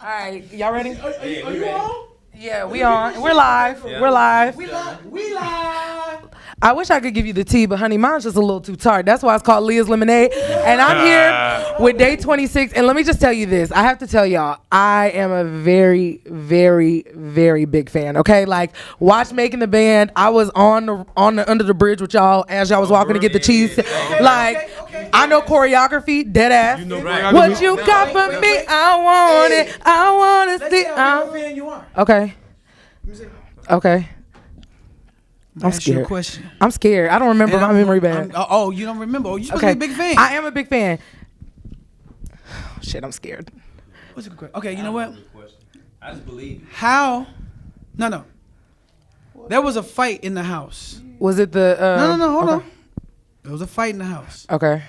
All right, y'all ready? Are you on? Yeah, we on. We're live. Yeah. We're live. We live. I wish I could give you the tea, but honey, mine's just a little too tart. That's why it's called Leah's Lemonade. And I'm here with day 26. And let me just tell you this. I have to tell y'all, I am a very, very, very big fan. Okay, like watch Making the Band. I was on the under the bridge with y'all as y'all was walking to get the cheese. Like I know choreography, dead ass. You know what you got for me? I want it. I want to see. fan you are. Okay. Okay. I'm Ask you a scared. question. I'm scared. I don't remember my memory bad. Oh, you don't remember? Oh, you supposed to be a big fan. I am a big fan. Shit, I'm scared. What's a good question? Okay, you know what? I just believe. How? No. There was a fight in the house. Was it the? No. Hold okay. on. There was a fight in the house. Okay.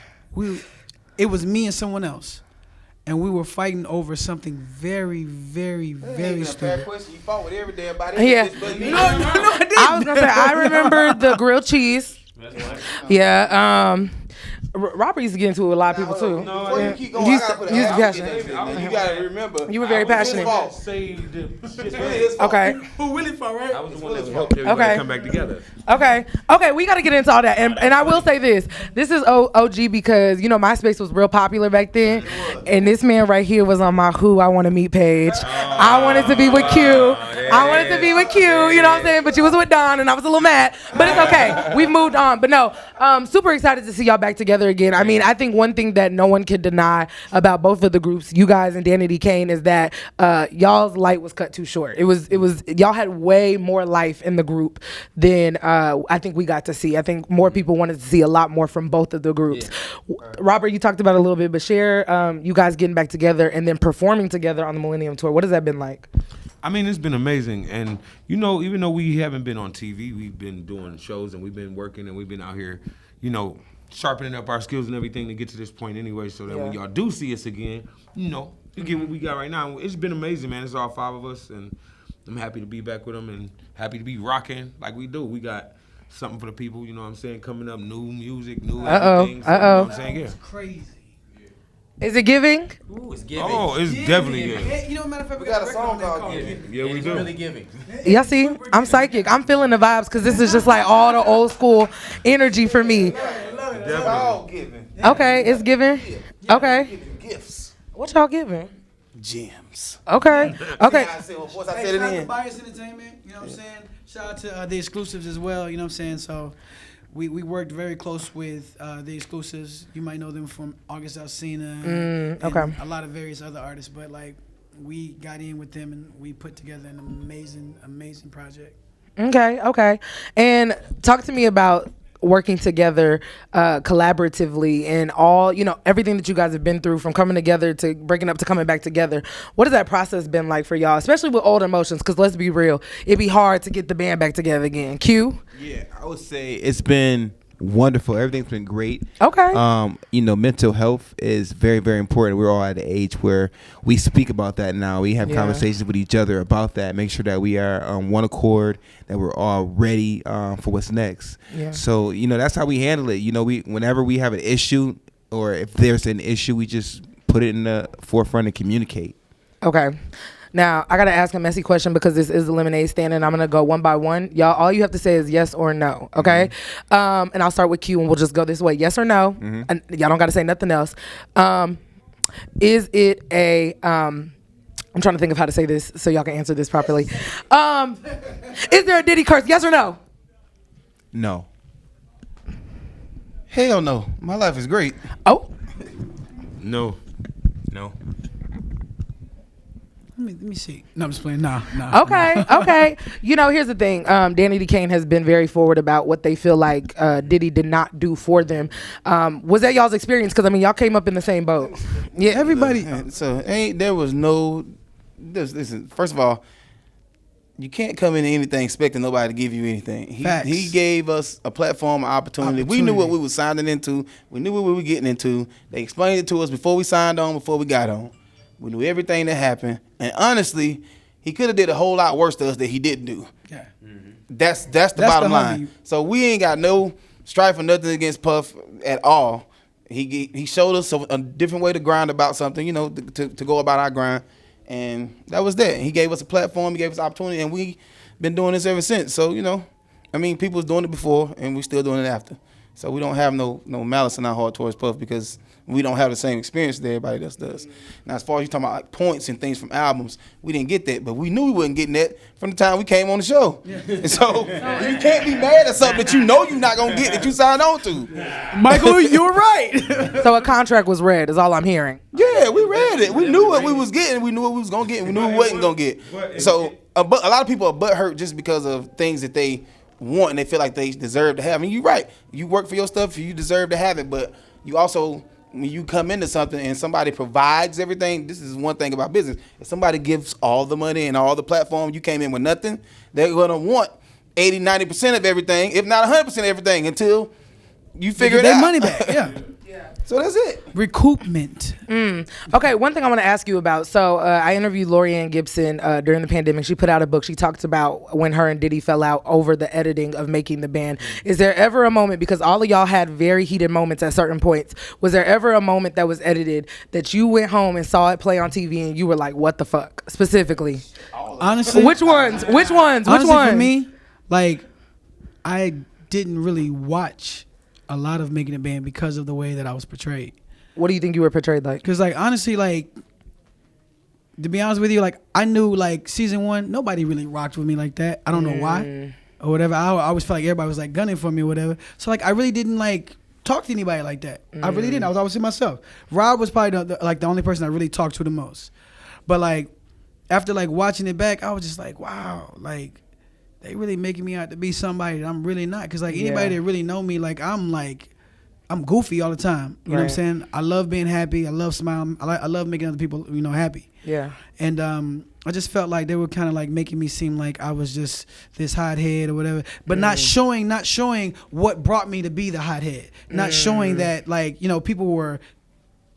It was me and someone else, and we were fighting over something very, very, very stupid. You fought with every damn body. Yeah. No, I didn't. I was gonna say I remember the grilled cheese. Yeah. Robert used to get into it with a lot of people too. Before you keep going, You I gotta put used to an be asterisk passionate. next to it, man. You gotta remember. You were very passionate. It's really his fault. Okay. Who really fought, right? I was the one that helped everybody Okay. come back together. Okay, we got to get into all that. And I will say this. This is OG because, you know, MySpace was real popular back then. And this man right here was on my Who I Want to Meet page. I wanted to be with Q. I wanted to be with Q, you know what I'm saying? But you was with Don and I was a little mad. But it's okay. We've moved on. But no, super excited to see y'all back together again. I mean, I think one thing that no one can deny about both of the groups, you guys and Danity, Kane, is that y'all's light was cut too short. It was y'all had way more life in the group than I think we got to see. I think more people wanted to see a lot more from both of the groups. Yeah. Robert, you talked about it a little bit, but share you guys getting back together and then performing together on the Millennium Tour. What has that been like? I mean, it's been amazing. And, you know, even though we haven't been on TV, we've been doing shows and we've been working and we've been out here, you know, sharpening up our skills and everything to get to this point anyway, so that when y'all do see us again, you know, you get what we got right now. It's been amazing, man. It's all five of us, and I'm happy to be back with them and happy to be rocking like we do. We got something for the people, you know what I'm saying, coming up, new music, new everything. So, you know what I'm saying? Yeah. It's crazy. Is it giving? Ooh, it's giving. Oh, it's definitely giving. Yeah, you know, matter of fact, We got a song called Giving. Yeah, we It's do. really giving. Yeah, see, I'm psychic. I'm feeling the vibes because this is just like all the old school energy for me. It's all giving. Okay, it's giving. Okay. Giving gifts. What y'all giving? Gems. Okay. Okay. I said, well, of course I Hey, said it shout out to in. Bias Entertainment, you know what I'm saying? Shout out to the exclusives as well, you know what I'm saying? So we worked very close with the exclusives. You might know them from August Alsina and okay. a lot of various other artists, but like we got in with them and we put together an amazing project. Okay. And talk to me about working together collaboratively and all, you know, everything that you guys have been through from coming together to breaking up to coming back together. What has that process been like for y'all, especially with Old Emotions? Because let's be real, it'd be hard to get the band back together again. Q? Yeah, I would say it's been wonderful. Everything's been great. Okay. You know, mental health is very, very important. We're all at an age where we speak about that now. We have conversations with each other about that. Make sure that we are on one accord, that we're all ready for what's next. Yeah. So, you know, that's how we handle it. You know, whenever we have an issue or if there's an issue, we just put it in the forefront and communicate. Okay. Now, I got to ask a messy question because this is a lemonade stand and I'm going to go one by one. Y'all, all you have to say is yes or no, okay? And I'll start with Q and we'll just go this way. Yes or no? And y'all don't got to say nothing else. Is it a... I'm trying to think of how to say this so y'all can answer this properly. Is there a Diddy curse? Yes or no? No. Hell no. My life is great. Oh. No. Let me see. No, I'm just playing. Nah. Okay. You know, here's the thing. Danity Kane has been very forward about what they feel like Diddy did not do for them. Was that y'all's experience? Because, I mean, y'all came up in the same boat. Yeah, everybody. So there was no. Listen, first of all, you can't come into anything expecting nobody to give you anything. He gave us a platform, an opportunity. We knew what we were signing into. We knew what we were getting into. They explained it to us before we signed on, before we got on. We knew everything that happened. And honestly, he could have did a whole lot worse to us that he didn't do. Yeah. That's the bottom line. So we ain't got no strife or nothing against Puff at all. He showed us a different way to grind about something, you know, to go about our grind. And that was that. He gave us a platform, he gave us opportunity, and we been doing this ever since. So, I mean, people was doing it before, and we still doing it after. So we don't have no malice in our heart towards Puff because we don't have the same experience that everybody else does. Now, as far as you talking about like points and things from albums, we didn't get that, but we knew we wasn't getting that from the time we came on the show. Yeah. And so you can't be mad at something that you know you're not gonna get that you signed on to. Michael, you were right. So a contract was read, is all I'm hearing. Yeah, we read it. We knew what we was getting. We knew what we was gonna get. And we knew we wasn't gonna get. So a lot of people are butthurt just because of things that they want and they feel like they deserve to have. I mean, you're right. You work for your stuff, you deserve to have it, but you also, when you come into something and somebody provides everything, this is one thing about business. If somebody gives all the money and all the platform, you came in with nothing, they're going to want 80, 90% of everything, if not 100% of everything until you figure it out. Their money back, yeah. So that's it. Recoupment. Okay, one thing I want to ask you about. So I interviewed Lorianne Gibson during the pandemic. She put out a book. She talked about when her and Diddy fell out over the editing of Making the Band. Is there ever a moment, because all of y'all had very heated moments at certain points, was there ever a moment that was edited that you went home and saw it play on TV and you were like, what the fuck? Specifically. Honestly. Which ones? Honestly, for me, like, I didn't really watch a lot of Making a Band because of the way that I was portrayed. What do you think you were portrayed like? Because, like, honestly, like, to be honest with you, like, I knew, like, season 1, nobody really rocked with me like that. I don't know why or whatever. I always felt like everybody was, like, gunning for me or whatever. So, like, I really didn't, like, talk to anybody like that. I really didn't. I was always to myself. Rob was probably, the only person I really talked to the most. But, like, after, like, watching it back, I was just like, wow, like, they really making me out to be somebody that I'm really not. Because, like, anybody that really know me, like, I'm goofy all the time. You know what I'm saying? I love being happy. I love smiling. I love making other people, happy. Yeah. And I just felt like they were kind of, like, making me seem like I was just this hothead or whatever. But not showing what brought me to be the hothead. Not showing that, like, people were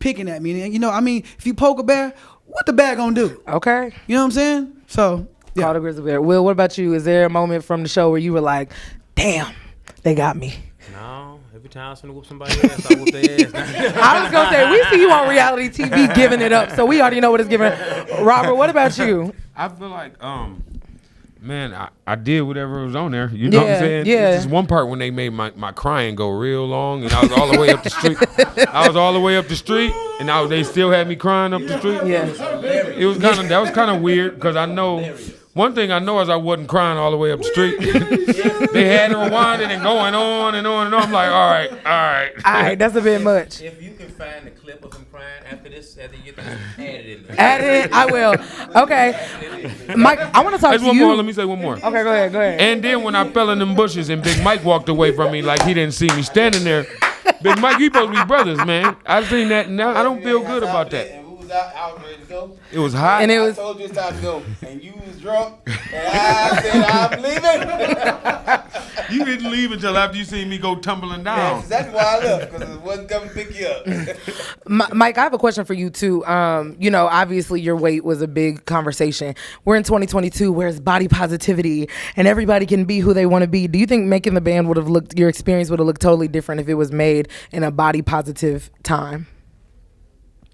picking at me. And, I mean, if you poke a bear, what the bear gonna do? Okay. You know what I'm saying? So... yeah. Call the grizzly bear. Will, what about you? Is there a moment from the show where you were like, damn, they got me? No, every time I was finna whoop somebody ass, I whoop their ass. I was going to say, we see you on reality TV giving it up, so we already know what it's giving. Robert, what about you? I feel like, man, I did whatever was on there. You know what I'm saying? Yeah. There's one part when they made my crying go real long, and I was all the way up the street. And they still had me crying up the street. Yeah. That was kind of weird, because I know, one thing I know is I wasn't crying all the way up the street. They had it rewinding and going on and on and on. I'm like, all right. All right, that's a bit much. If you can find the clip of him crying after you get this, add it in there. Add it in, I will. Okay. Mike, I want to talk to you. One more. Let me say one more. Okay, go ahead. And then when I fell in them bushes and Big Mike walked away from me like he didn't see me standing there. Big Mike, you supposed to be brothers, man. I seen that now. I don't feel good about that. I was ready to go. It was hot. And I told you it's time to go. And you was drunk. And I said, I'm leaving. You didn't leave until after you seen me go tumbling down. That's exactly why I left, because it wasn't coming to pick you up. Mike, I have a question for you, too. Obviously your weight was a big conversation. We're in 2022, where it's body positivity, and everybody can be who they want to be. Do you think Making the Band your experience would have looked totally different if it was made in a body positive time?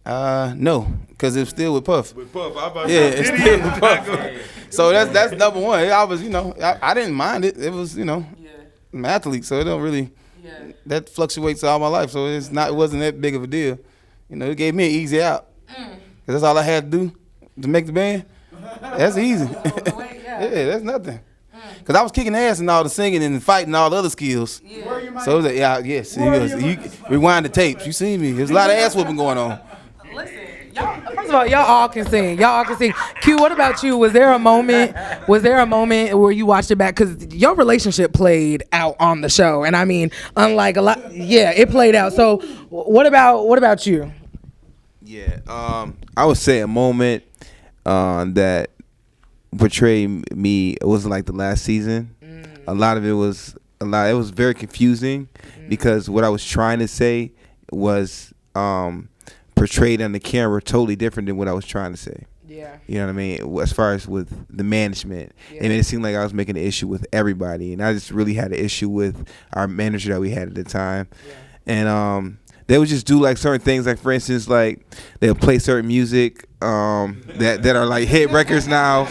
No, because it's still with Puff. With Puff, it's still with Puff. So that's number one. I was, I didn't mind it. It was, I'm an athlete, so it don't really. That fluctuates all my life, so it wasn't that big of a deal. It gave me an easy out, because that's all I had to do to make the band. That's easy. Yeah, that's nothing. Because I was kicking ass and all the singing and fighting and all the other skills. Yeah. So it was like, yes. You rewind the tapes. You see me. There's a lot of ass whooping going on. Listen, first of all, y'all all can sing. Q, what about you? Was there a moment where you watched it back? Because your relationship played out on the show. And I mean, unlike a lot, it played out. So what about you? Yeah, I would say a moment that portrayed me, it wasn't like the last season. A lot of it was it was very confusing, because what I was trying to say was portrayed on the camera totally different than what I was trying to say. Yeah. You know what I mean? As far as with the management. Yeah. And it seemed like I was making an issue with everybody. And I just really had an issue with our manager that we had at the time. Yeah. And they would just do like certain things, like for instance, like they'll play certain music that are like hit records now.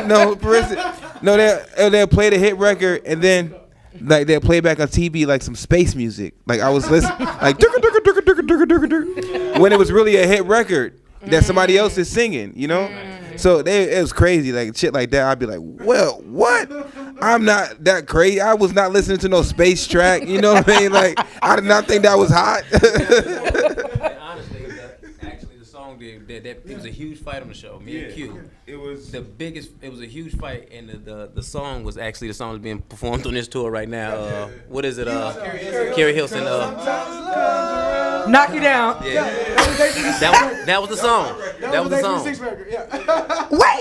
No, for instance, no, they'll play the hit record and then like they'll play back on TV like some space music. Like I was listening, like when it was really a hit record that somebody else is singing, you know. So it was crazy, like shit like that. I'd be like, well, what? I'm not that crazy. I was not listening to no space track. You know what I mean? Like I did not think that was hot. Honestly, actually, the song it was a huge fight on the show. Me and Q. It was the biggest. It was a huge fight, and the song was actually the song that's being performed on this tour right now. What is it? Carrie Hilson. Knock You Down. Yeah. That was the song. That was the song. Wait,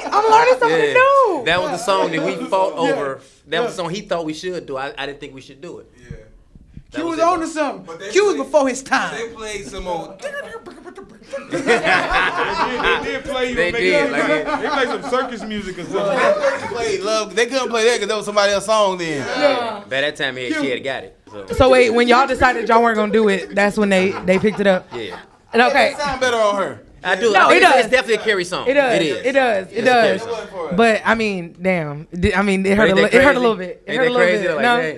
I'm learning something new. That was the song that we fought over. That was the song he thought we should do. I didn't think we should do it. Yeah. Q was on to something. Q was before his time. They played some old. They did play. They did. They played some circus music or something. They couldn't play that because that was somebody else's song then. By that time, she had got it. So wait, when y'all decided y'all weren't gonna do it, that's when they picked it up. Yeah. And okay. It sound better on her. I do. No, it does. It's definitely a Carrie song. It does. It is. It does. But I mean, damn. I mean, it hurt a little bit. It hurt a little bit. No.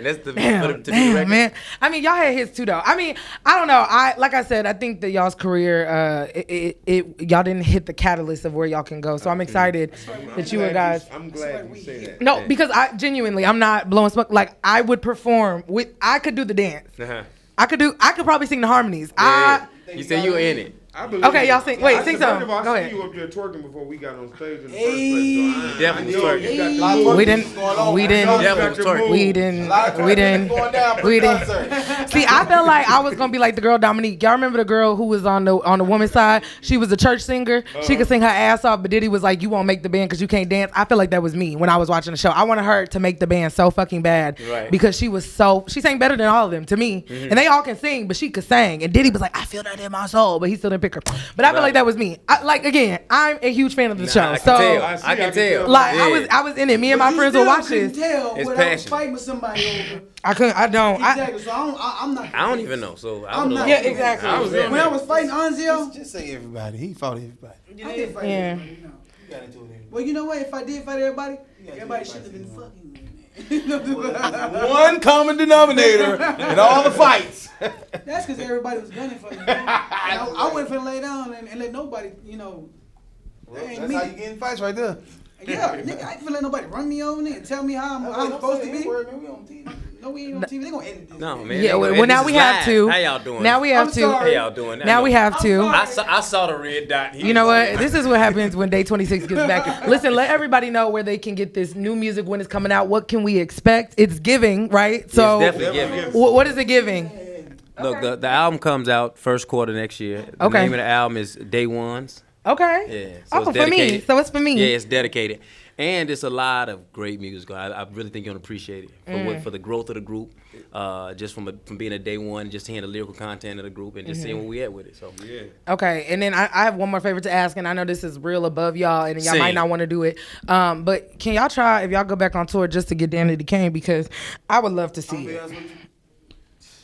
That's the Damn, man. I mean, y'all had hits too, though. I mean, I don't know. Like I said, I think that y'all's career, y'all didn't hit the catalyst of where y'all can go. So I'm excited that you guys. I'm glad you say that. No, because I genuinely, I'm not blowing smoke. Like I would perform with. I could do the dance. I could probably sing the harmonies. You said you were in it. Okay, y'all sing. Wait, sing something. Go ahead. I see you up there twerking before we got on stage in the first place. So Definitely twerking. We didn't. See, I felt like I was gonna be like the girl Dominique. Y'all remember the girl who was on the woman's side? She was a church singer. She could sing her ass off, but Diddy was like, "You won't make the band because you can't dance." I feel like that was me when I was watching the show. I wanted her to make the band so fucking bad because she sang better than all of them to me, and they all can sing, but she could sing. And Diddy was like, "I feel that in my soul," but he still didn't pick her. But I feel like that was me. I'm a huge fan of the show. I can tell. Like I was in it. Me and my friends would watch this. It's without passion. fighting with somebody over. I couldn't. I don't. Exactly. So I'm not. I don't even know. So I I'm don't know. not. Yeah, exactly. When I was fighting Anzio, Just say everybody. He fought everybody. I did fight everybody. No. Well, you know what? If I did fight everybody should have been fucking with me. One common denominator in all the fights. That's because everybody was gunning for me. I went for lay down and let nobody, that ain't That's me. how you get in fights right there. Yeah, nigga, I ain't finna let nobody run me over there and tell me how I'm supposed to be. We on TV. No, we ain't on TV. They gonna edit this. No, man. Yeah, well, now we have to. How y'all doing? Now we have to. How y'all doing? Now we have to. I saw the red dot. You know what? This is what happens when Day 26 gets back. Listen, let everybody know where they can get this new music when it's coming out. What can we expect? It's giving, right? So, it's definitely giving. What is it giving? Look, the album comes out first quarter next year. The name of the album is Day Ones. Okay. Yeah. So it's for me. So it's for me. Yeah, it's dedicated. And it's a lot of great music. I really think you're gonna appreciate it for the growth of the group, just from being a day one, just hearing the lyrical content of the group and just seeing where we at with it. So yeah. Okay, and then I have one more favor to ask, and I know this is real above y'all, and y'all might not want to do it. But can y'all try if y'all go back on tour just to get Danity Kane, because I would love to see it.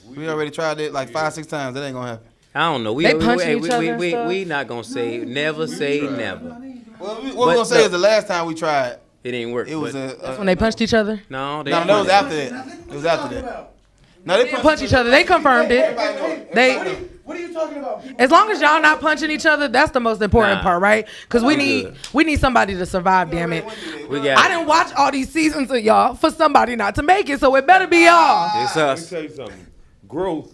We already tried it like 5-6 times. That ain't gonna happen. I don't know. They punching each other and we stuff? not gonna say never say never. Well, what we're gonna say is the last time we tried, It didn't work. it was That's when they punched each other. no. that was after that. It was after that. No, They didn't punch each other. They confirmed it. What are you talking about? As long as y'all not punching each other, that's the most important Nah. part, right? Because we good. need somebody to survive. Damn it! We got. I didn't watch all these seasons of y'all for somebody not to make it, so it better be y'all. It's Let me us. tell you something. Growth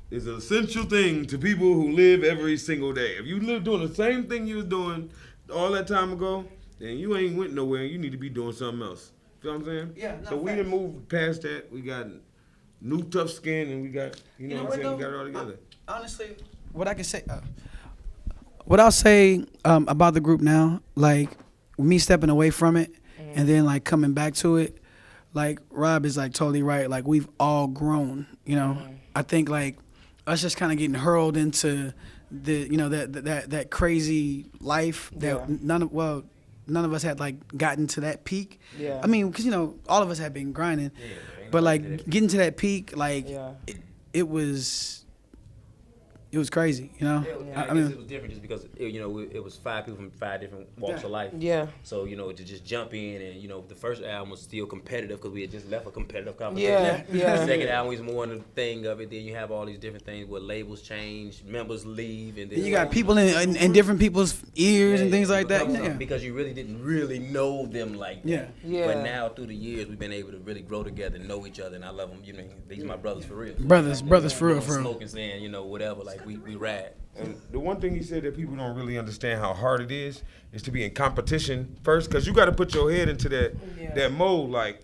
is an essential thing to people who live every single day. If you live doing the same thing you was doing all that time ago, then you ain't went nowhere and you need to be doing something else. Feel what I'm saying? Yeah, no, So we facts. done moved past that. We got new tough skin and we got, you know what I'm saying? We got it all together. Honestly, what I can say, what I'll say about the group now, like me stepping away from it and then like coming back to it, like Rob is like totally right. Like we've all grown, I think like us just kind of getting hurled into the, that crazy life that none of us had like gotten to that peak. Yeah. I mean, because all of us have been grinding, but like getting to that peak, like it was it was crazy, you know. I guess it was different just because it was 5 people from 5 different walks of life. Yeah. So to just jump in and the first album was still competitive because we had just left a competitive competition. Yeah. The second album was more in the thing of it. Then you have all these different things where labels change, members leave, and then you got people in different people's ears and things like that. Yeah. Because you really didn't really know them like that. Yeah. But now through the years we've been able to really grow together and know each other, and I love them. These are my brothers for real. Brothers for real. Smoking, saying whatever, like we rad. And the one thing he said that people don't really understand how hard it is to be in competition first, because you got to put your head into that mode. Like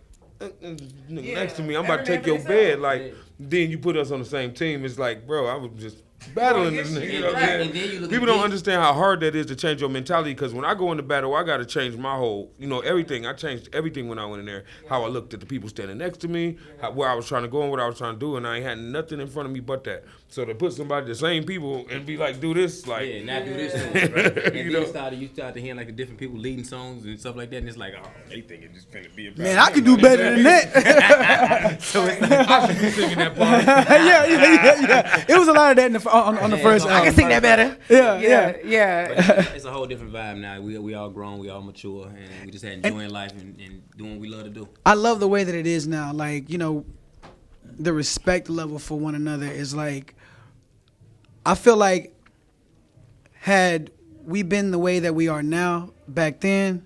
next to me, I'm about to take your bed. Like then you put us on the same team. It's like, bro, I was just battling this nigga. You know what I'm saying? People don't understand how hard that is to change your mentality. Because when I go into battle, I got to change my whole, everything. I changed everything when I went in there. How I looked at the people standing next to me, where I was trying to go and what I was trying to do, and I ain't had nothing in front of me but that. So to put somebody, the same people, and be like, do this, like, not do this, right? And then you start to hear like the different people leading songs and stuff like that, and it's like, oh, they think it's just finna be a battle. Man, I could do better than that. So I should be singing that part. Yeah. It was a lot of that on the first album. I can sing that better. Yeah. But it's a whole different vibe now. We all grown, we all mature, and we just enjoying life and doing what we love to do. I love the way that it is now. Like, the respect level for one another is like, I feel like had we been the way that we are now back then,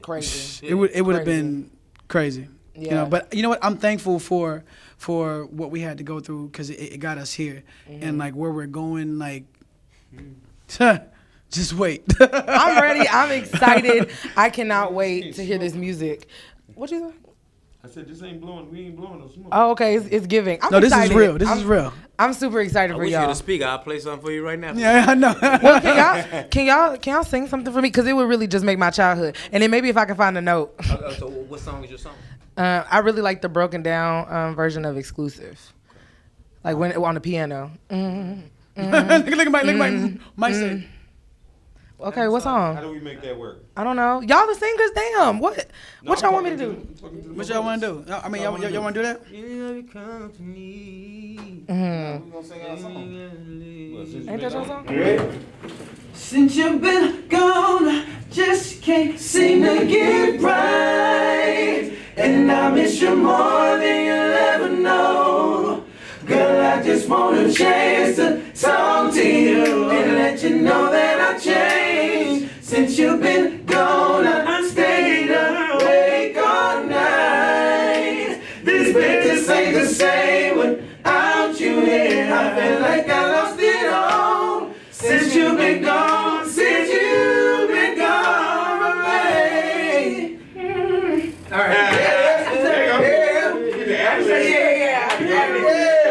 Crazy. it would have been crazy. Yeah. But you know what? I'm thankful for what we had to go through because it got us here, and like where we're going, like. Just wait. I'm ready. I'm excited. I cannot wait to hear this music. What you say? I said, this ain't blowing. We ain't blowing no smoke. Oh, okay. It's giving. I'm No, excited. this is real. This is real. I'm super excited I for wish you y'all. had a speaker. I'll play something for you right now. Yeah, I know. Well, can y'all sing something for me? Because it would really just make my childhood. And then maybe if I can find a note. So what song is your song? I really like the broken down version of Exclusive. Like when on the piano. Look at Mike say. Okay, what song? How do we make that work? I don't know. Y'all the singers, damn. What y'all want me to do? What y'all want to do? I mean, y'all want to do that? Ain't that your song? Since you've been gone, I just can't seem to get right. And I miss you more than you'll ever know. Girl, I just want a chance to talk to you and let you know that I changed. Since you've been gone, I stayed awake all night. This bed just ain't the same without you here. I feel like I lost it all. Since you've been gone, since you've been gone from me. All right.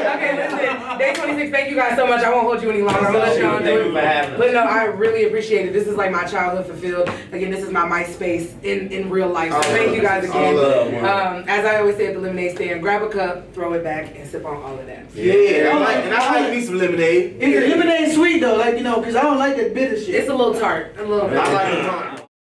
Okay, listen. Day 26, thank you guys so much. I won't hold you any longer. I'm gonna let y'all do it. Thank you for having us. But no, I really appreciate it. This is like my childhood fulfilled. Again, this is my MySpace in real life. So thank you guys again. As I always say at the lemonade stand, grab a cup, throw it back, and sip on all of that. Yeah, I like me some lemonade. Is the lemonade sweet though? Like, because I don't like that bitter shit. It's a little tart. A little bit. I like it tart.